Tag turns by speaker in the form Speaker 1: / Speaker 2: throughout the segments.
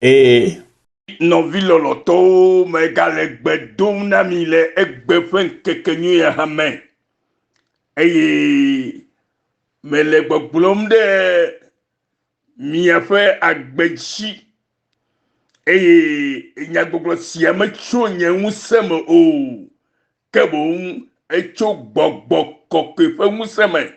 Speaker 1: Et
Speaker 2: Nɔvi lɔlɔtɔwo megale gbe dom na mi le egbe ƒe ŋkekenyui ya hã me eye mele gbɔgblɔm ɖe miaƒe agbe dzi eye nyagbɔgblɔ sia metso nye ŋusẽ me o ke boŋ etso gbɔgbɔ kɔkɔe ƒe ŋusẽ me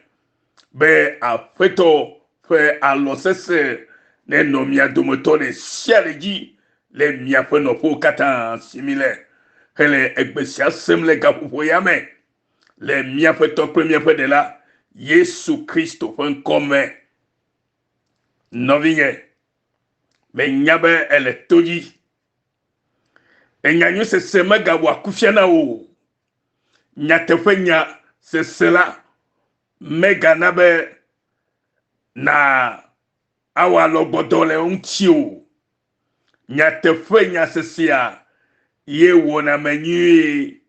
Speaker 2: be aƒetɔ ƒe alɔ sesẽ nenɔ mia dometɔ ɖe sia ɖe dzi le miaƒe nɔƒewo katã si mi le hele egbe sia sem le gaƒoƒo ya me le miaƒe tɔ kple miaƒe ɖela Yesu Kristo ƒe ŋkɔ me. Nɔvinye menya be ele to dzi enyanyui sese megawɔ akufia na wo nyateƒe nya sese la megana be na awɔ alɔgbɔdɔ le ŋuti o nyateƒe nya sesea ye wɔna me nyuie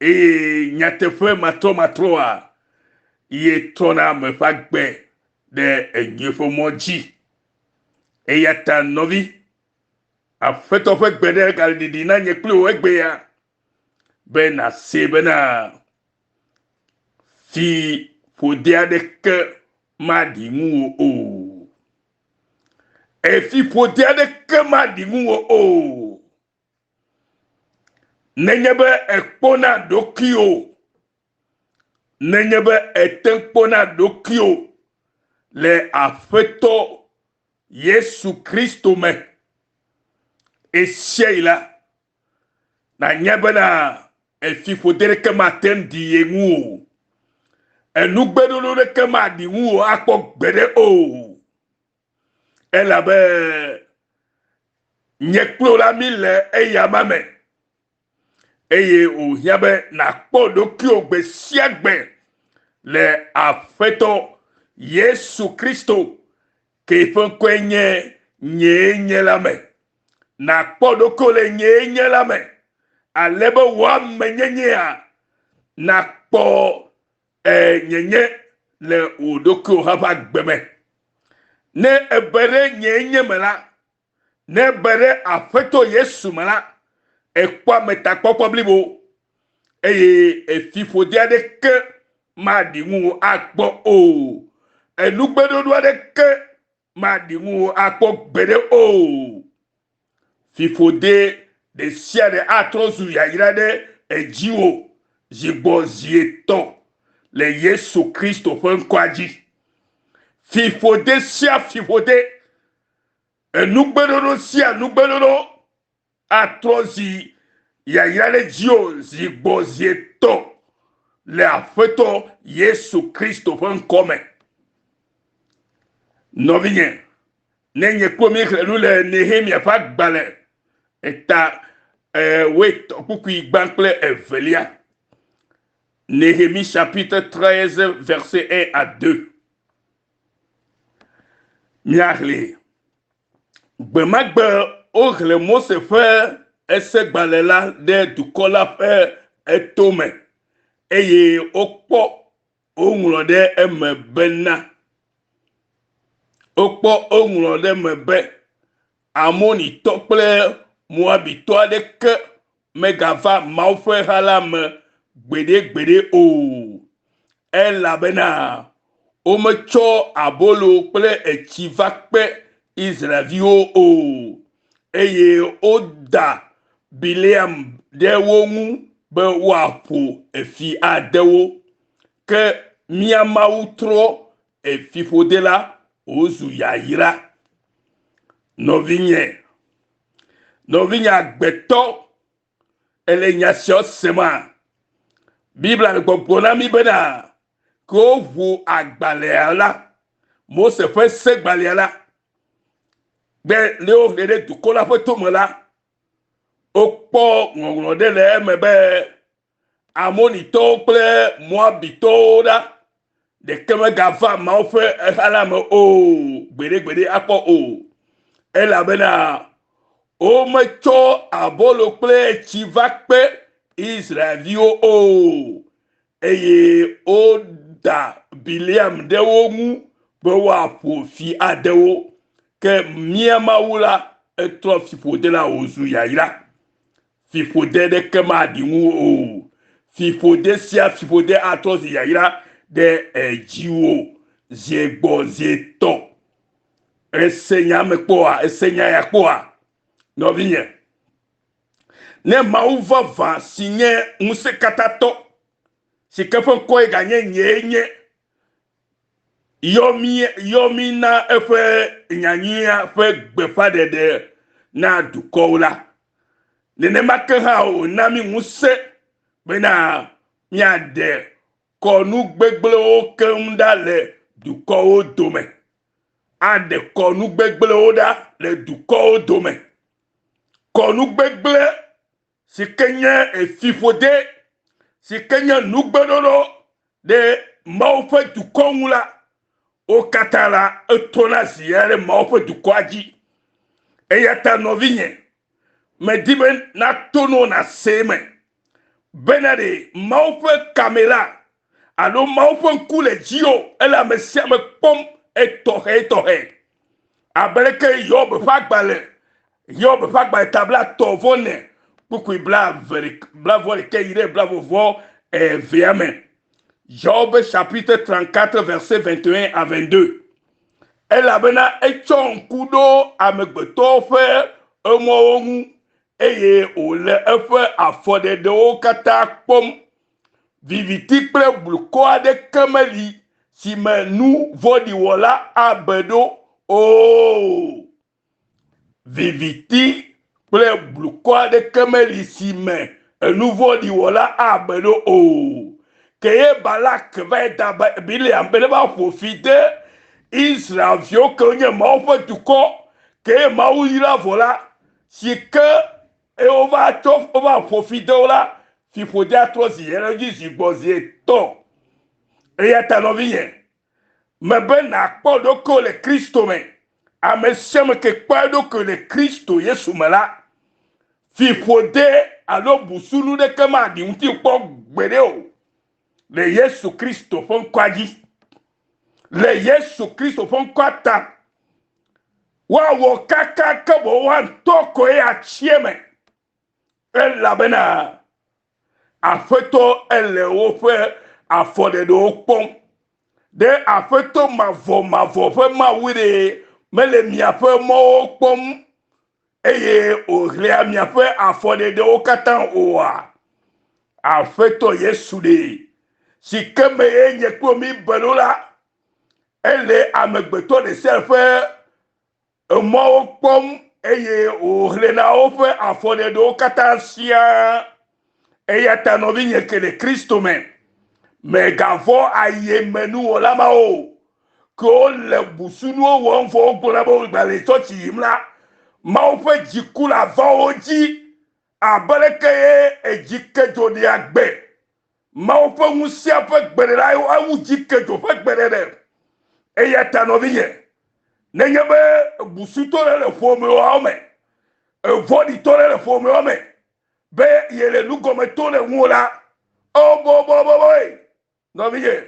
Speaker 2: eye nyateƒe matrɔmatrɔa ye trɔna me ƒe agbe ɖe enyui ƒe mɔ dzi eya ta nɔvi aƒetɔ ƒe gbe ɖe gali ɖiɖi na nye kpli wo egbe ya be nase bena fi ƒode aɖeke maɖi ŋuwò o efi ƒode aɖeke maɖi ŋuwò o nenye be ekpɔna ɖokuiwò nenye be ete kpɔna ɖokuiwò le aƒetɔ Yesu Kristo me esia yi la nanya bena efi ƒode ɖeke mate ɖi ye ŋu o enugbeɖoɖo ɖeke maɖi ŋuwò akpɔ gbeɖe o elabe nye kplo la mi le eyama me eye wòhiã be nakpɔ ɖokuiwò gbe sia gbe le aƒetɔ Yesu Kristo ke ƒe ŋkɔe nye la me nakpɔ ɖokuiwò le nye la me ale be wò amenyenyea nakpɔ nyenye le wò ɖokuiwò hã ƒe agbe me ne ebe ɖe nye me la ne ebe ɖe aƒetɔ Yesu me la ekpɔ ametakpɔkpɔ blibo eye efi ƒode aɖeke maɖi ŋuwò akpɔ o enugbeɖoɖo aɖeke maɖi ŋuwò akpɔ gbeɖe o fi ƒode ɖe sia ɖe atrɔ zu yayra ɖe edziwò zigbɔ zi etɔ̃ le Yesu Kristo ƒe ŋkɔa dzi fi ƒode sia fi ƒode enugbeɖoɖo sia nugbeɖoɖo atrɔ zi yayra ɖe dziwò zigbɔ zi etɔ̃ le aƒetɔ Yesu Kristo ƒe ŋkɔ me. Nɔvinye ne nye kpɔ mi xlẽ nu le Nehemia ƒe agbalẽ eta woetɔ kpukui gbã kple evelia Néhémie chapitre 13 verset 1 à 2 miaxlẽ gbemagbe woxlẽ Mose ƒe esegbalẽ la ɖe dukɔ la ƒe etome eye wokpɔ woŋlɔ ɖe eme bena wokpɔ woŋlɔ ɖe eme be Amonitɔ kple Moabitɔ aɖeke megava Mawu ƒe ha la me gbeɖegbeɖe o elabena wometsɔ abolo kple etsi va kpe Israelviwo o eye woda Bileam ɖe wo ŋu be woaƒo efi aɖewo ke mia Mawu trɔ efi ƒode la wozu yayra. Nɔvinye agbetɔ ele nya sia sema Biblia le gbɔgblɔ na mi bena ke woʋu agbalẽa la Mose ƒe segbalẽa la gbe le woxlẽ ɖe dukɔ la ƒe tome la wokpɔ ŋɔŋlɔ ɖe le eme be Amonitɔwo kple Moabitɔwo ɖa ɖeke megava Mawu ƒe eha la me o gbeɖegbeɖe akpɔ o elabena wometsɔ abolo kple etsi va kpe Israelviwo o eye woda Bileam ɖe wo ŋu be woaƒo fi aɖewo ke mia Mawu la etrɔ fifode la ozu yayira fifode de kema di ŋu o fifode sia fifode atrɔ zi yayira de edziwo zie gbɔ zie tɔ esenya me kpɔa esenya ya kpɔa nɔvinye ne mawu vava si nye ŋusẽkatatɔ si ke ƒe ŋkɔe ganye nye yɔmi na eƒe nyanyia ƒe gbeƒãɖeɖe na dukɔwo la nenema ke hã o na mi ŋusẽ bena miaɖe kɔnu gbegblẽwo keŋ ɖa le dukɔwo dome aɖe kɔnu gbegblẽwo ɖa le dukɔwo dome kɔnu gbegblẽ si ke nye efifode si ke nye nugbeɖoɖo ɖe Mawu ƒe dukɔ ŋu la wo katã la etona zi ɖe Mawu ƒe dukɔa dzi eya ta nɔvinye medi be nato no na se me bena ɖe Mawu ƒe kame la alo Mawu ƒe ŋku le dzi o ele ame sia ame kpɔm etɔxɛ abeleke Yob ƒe agbalẽ tabla tɔvɔ ne kpukui blavɔ yi ɖe blavɔvɔ evea me Job chapitre 34 verset 21 à 22 elabena etsɔ ŋku ɖo amegbetɔwo ƒe emɔwo ŋu eye wòle eƒe afɔɖeɖewo katã kpɔm viviti kple blukɔ aɖeke meli si me nu vɔ̃ɖi wɔla abe ɖo o viviti kple blukɔ aɖeke meli si me enu vɔ̃ɖi wɔla abe ɖo o keye Balak va yi da Bileam be ne va ƒo fi de Israelviwo ke nye Mawu ƒe dukɔ keye Mawu yra vɔ la si ke wova ƒo fi de wo la fiƒode atrɔ zi yɛrɛ dzi zi gbɔ zi etɔ eya ta nɔvinye mebe nakpɔ ɖokuiwò le Kristo me ame sia ame ke kpɔ eɖokui le Kristo Yesu me la fiƒode alo busunu ɖeke maɖi ŋuti kpɔ gbeɖe o le Yesu Kristo ƒe ŋkɔa dzi le Yesu Kristo ƒe ŋkɔa ta woawɔ kaka ke bo woatɔ koe atsie me elabena aƒetɔ ele woƒe afɔɖeɖewo kpɔm ɖe aƒetɔ mavɔ ƒe Mawu ɖe mele miaƒe mɔwo kpɔm eye wòhlia miaƒe afɔɖeɖewo katã oa aƒetɔ Yesu ɖe si ke me ye nye kpɔ mi belo la ele amegbetɔ ɖe sia ƒe emɔwo kpɔm eye wòhlia na woƒe afɔɖeɖewo katã siaa eya ta nɔvinye ke le Kristo me megavɔ ayemenuwɔla mawo ke wole busunuwo wɔm fɔ wogblɔna be gbale tsɔtsi yim la Mawu ƒe dziku le avawo dzi abeleke ye edzikedzo ɖe agbe Mawu ƒe ŋusẽ ƒe gbeɖeɖe awu dzikedzo ƒe gbeɖeɖe eya ta nɔvinye nenye be busutɔ ɖe le ƒomewo me vɔɖitɔ ɖe le ƒomewo me be yele nugɔmetɔ le ŋu la o boboboboe nɔvinye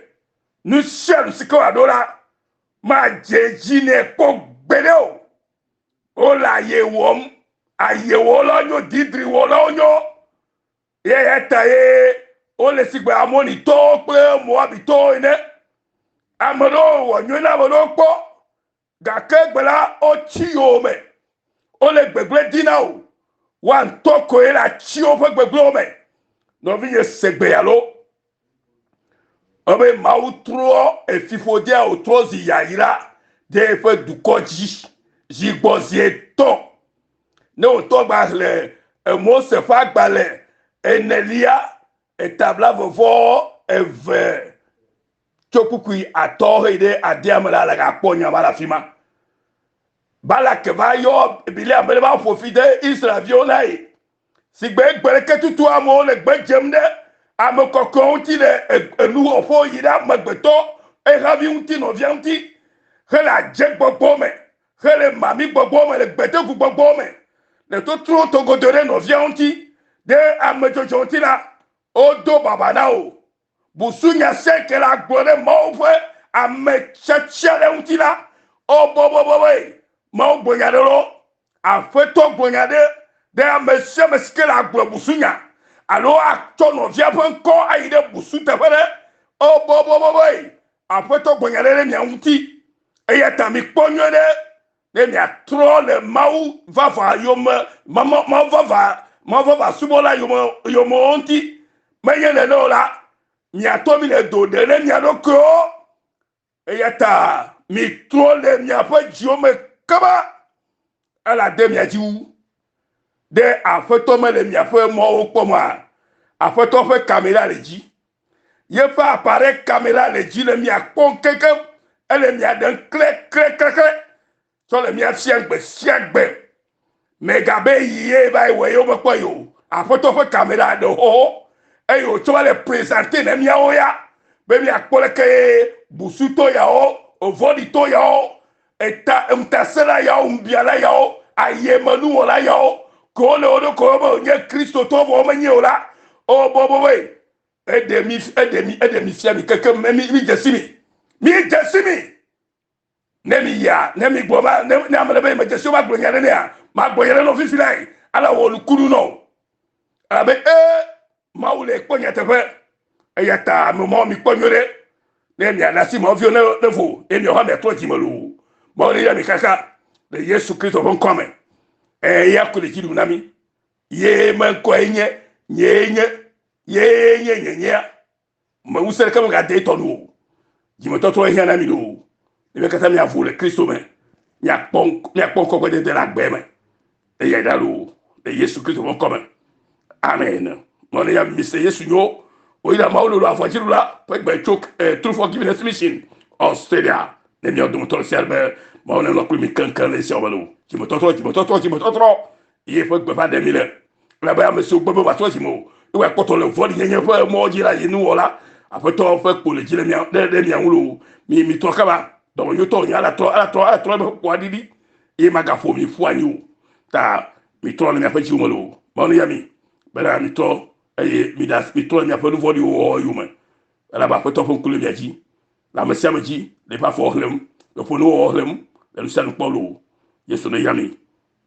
Speaker 2: nu sia nu si ke wòaɖo la madze dzi nɛ kpɔ gbeɖe o wole aye wɔm ayewɔ la nyo didri wɔ la nyo ya ta ye wole sigbe Amonitɔwo kple Moabitɔwo ene ame ɖewo wɔ nyo na ame ɖewo kpɔ gake gbe la wotsi yowo me wole gbegblẽ dina o woantɔ koe le atsi woƒe gbegblẽwo me nɔvinye segbe alo ebe Mawu trɔ efiƒodea wòtrɔ zi yayira ɖe eƒe dukɔ dzi zi gbɔ zi etɔ ne wòtɔ gba xlẽ Mose ƒe agbalẽ enelia etabla vɔvɔ eve tso kpukui atɔ heyi ɖe adea me la le gakpɔ nyama le afi ma Balak va yɔ Bileam be ne va ƒo fi de Israelviwo la yi si gbe ɖeke tutu amewo le gbe dzem ɖe ame kɔkɔewo ŋuti le enuwɔƒewo yi ɖe amegbetɔ ehavi ŋuti nɔvia ŋuti hele adze gbɔgbɔ me hele mami gbɔgbɔ me le gbedeku gbɔgbɔ me le totro togodo ɖe nɔvia ŋuti ɖe amedzɔdzɔ ŋuti la wodo baba na o busunya se ke la gblɔ ɖe Mawu ƒe ame tsatsia ɖe ŋuti la o bɔbɔbɔbɔe Mawu gbonya ɖe lo afeto gbonyade de amesie mesike la agblɔ busunya alo atsɔ nɔvia ƒe ŋkɔ ayi ɖe busu teƒe ɖe o boboboboe afeto gbonyade ɖe mia ŋuti eya ta mi kpɔ nyuie ɖe ne miatrɔ le mawu vava yome mavava subɔla yome ŋuti menye nene o la miatɔ mi le do ɖe ɖe mia ɖokuiwo eya ta mi trɔ le miaƒe dziwo me kaba ela de mia dzi wu de afetɔ me le miaƒe mɔwo kpɔma afetɔ ƒe kamera le dzi yeƒe appareil kamera le dzi le miakpɔ keke ele mia ɖem klekle tsɔ le mia fia gbe sia gbe megabe yie va wɔ yewo mekpɔ yi o afetɔ ƒe kamera ɖe xoxo eye wòtsɔ va le présenter ne miawo ya be miakpɔ leke busutɔ yawo ovɔɖitɔ yawo ŋutasẽla yawo ŋubiala yawo ayemenuwɔla yawo ke wole wo ɖokuiwo me wònye kristotɔwo vɔ womenye o la o boboboe ede mi fia mi keke mi dzesi mi ne mi ya ne mi gbɔ ma ne ame ɖe be me dzesi wo ma gblɔ nya ɖe nea ma gbɔ nya ɖe nɔ fifi la yi ala wɔ nukunu nɔ abe mawu le kpɔ nyateƒe eya ta ame mawo mi kpɔ nyuie ɖe ne miana si mɔviwo ne vo ne miawo hã miatrɔ dzime loo mawo ne ya mi kaka le Yesu Kristo ƒe ŋkɔ me eya ko le dzi ɖum na mi ye me ŋkɔe nye nyenya me ŋusẽ ɖeke megade tɔ nu o dzimetɔtrɔ hiã na mi ɖo ebe katã miavo le Kristo me miakpɔ ŋkɔgbedede le agbe me eya ɖa loo le Yesu Kristo ƒe ŋkɔ me amen mawo ne ya mi se Yesu nyo oyina mawo lolo avɔdziɖula ƒe gbe tso True Forgiveness Mission Australia ne miawo dometɔ sia be mawo ne lɔ kpli mi keŋkeŋ le esiawo me lo dzimetɔtrɔ ye ƒe gbe va ɖe mi le elabe ame siwo gbe be wòatrɔ dzime o ewo akpɔtɔ le vɔɖi nyenye ƒe mɔ dzi la yi nuwɔla aƒetɔ ƒe kpo le dzi le ɖe mia ŋu lo mi trɔ kaba dɔmenyotɔ nye alatrɔ ebe kpoa ɖiɖi ye magaƒo mi ƒu anyi o ta mi trɔ le miaƒe dziwo me lo mawo ne ya mi bena mi trɔ eye mi trɔ le miaƒe nuvɔɖiwo wɔwɔ yome elabe aƒetɔ ƒe ŋku le mia dzi le ame sia ame dzi le eƒe afɔwo xlẽm le ƒo nuwɔwɔ xlẽm le nu sia nu kpɔ lo Yesu ne ya mi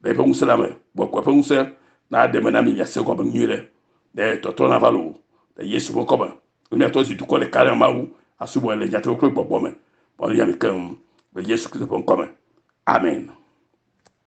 Speaker 2: le eƒe ŋusẽ la me gbɔkpɔ eƒe ŋusẽ na ɖe me na mi miase gɔme nyuie ɖe ne tɔtrɔ na va lo le Yesu ƒe ŋkɔ me miatɔ zi dukɔ le kalẽ mawu asubɔ le nyateƒe kple gbɔgbɔ me mawo ne ya mi keŋ le Yesu Kristo ƒe ŋkɔ me amen.